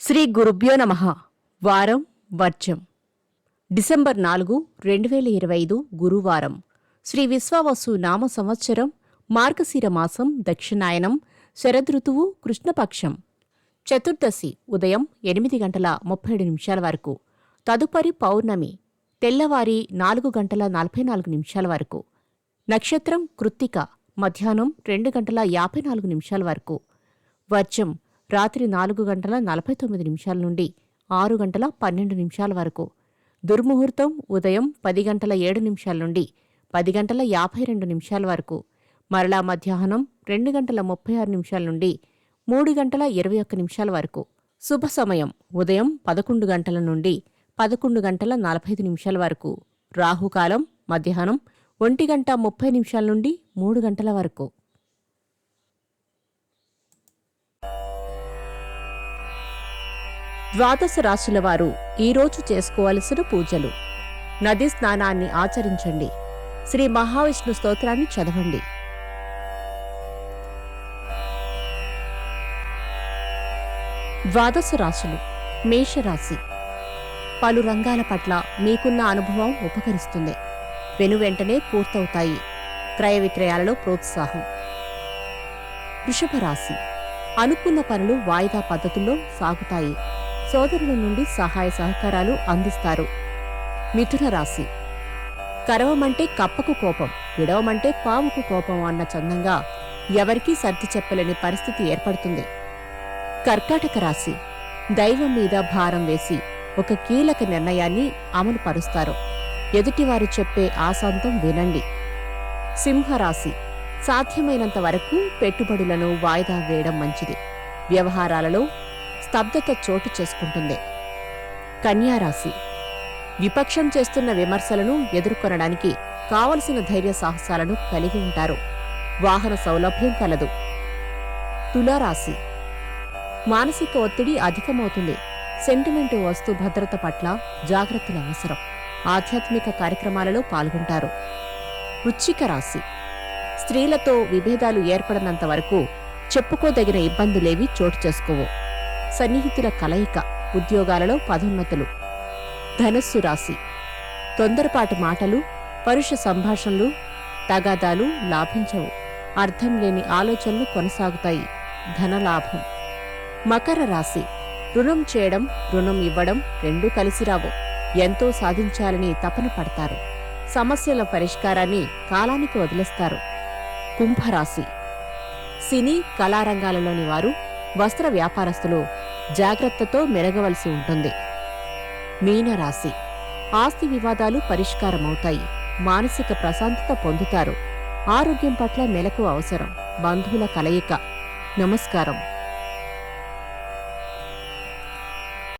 శ్రీ గురుభ్యో నమః. వారం వర్జం. డిసెంబర్ 4, 2025 గురువారం. శ్రీ విశ్వావసు నామ సంవత్సరం మార్గశిర మాసం దక్షిణాయనం శరదృతువు కృష్ణపక్షం. చతుర్దశి ఉదయం 8:37 వరకు. తదుపరి పౌర్ణమి తెల్లవారి 4:44 వరకు. నక్షత్రం కృత్తిక మధ్యాహ్నం 2:54 వరకు. వర్జం రాత్రి 4:49 నుండి 6:12 వరకు. దుర్ముహూర్తం ఉదయం 10:07 నుండి 10:52 వరకు. మరలా మధ్యాహ్నం 2:36 నుండి 3:21 వరకు. శుభ సమయం ఉదయం 11 గంటల నుండి 11:45 వరకు. రాహుకాలం మధ్యాహ్నం 1:30 నుండి 3 గంటల వరకు. ద్వాదశ రాశుల వారు ఈరోజు చేసుకోవలసిన పూజలు. నదీ స్నానాన్ని ఆచరించండి. శ్రీ మహావిష్ణు స్తోత్రాన్ని చదవండి. ద్వాదశ రాశులు. మేషరాశి. పలు రంగాల పట్ల మీకున్న అనుభవం ఉపకరిస్తుంది. వెనువెంటనే పూర్తవుతాయి. క్రయ విక్రయాలలో ప్రోత్సాహం. వృషభ రాశి. అనుకున్న పనులు వాయిదా పద్ధతుల్లో సాగుతాయి. సోదరుల నుండి సహాయ సహకారాలు అందిస్తారు. మిథున రాశి. కరవమంటే కప్పకు కోపం, విడవమంటే పాముకు కోపం అన్న చందంగా ఎవరికీ సర్ది చెప్పలేని పరిస్థితి ఏర్పడుతుంది. కర్కాటక రాశి. దైవం మీద భారం వేసి ఒక కీలక నిర్ణయాన్ని అమలు పరుస్తారు. ఎదుటివారు చెప్పే ఆశాంతం వినండి. సింహరాశి. సాధ్యమైనంత వరకు పెట్టుబడులను వాయిదా వేయడం మంచిది. వ్యవహారాలలో స్తబ్దత చోటు చేసుకుంటుంది. కన్యారాశి. విపక్షం చేస్తున్న విమర్శలను ఎదుర్కొనడానికి కావలసిన ధైర్య సాహసాలను కలిగి ఉంటారు. వాహన సౌలభ్యం కలదు. తులారాశి. మానసిక ఒత్తిడి అధికమవుతుంది. సెంటిమెంటు వస్తు భద్రత పట్ల జాగ్రత్తలు అవసరం. ఆధ్యాత్మిక కార్యక్రమాలలో పాల్గొంటారు. వృశ్చిక రాశి. స్త్రీలతో విభేదాలు ఏర్పడనంత వరకు చెప్పుకోదగిన ఇబ్బందులేవి చోటు చేసుకోవు. సన్నిహితుల కలయిక. ఉద్యోగాలలో పదోన్నతులు. ధనస్సు రాశి. తొందరపాటు మాటలు, పరుష సంభాషణలు, తగాదాలు లాభించవు. అర్థం లేని ఆలోచనలు కొనసాగుతాయి. ధనలాభం. మకర రాశి. రుణం చేయడం, రుణం ఇవ్వడం రెండూ కలిసిరావు. ఎంతో సాధించాలని తపన పడతారు. సమస్యల పరిష్కారాన్ని కాలానికి వదిలేస్తారు. కుంభరాశి. సినీ కళారంగాలలోని వారు, వస్త్ర వ్యాపారస్తులు జాగ్రత్తతో మెరగవలసి ఉంటుంది. మీనరాశి. ఆస్తి వివాదాలు పరిష్కారమవుతాయి. మానసిక ప్రశాంతత పొందుతారు. ఆరోగ్యం పట్ల మెలకు అవసరం. బంధువుల కలయిక. నమస్కారం.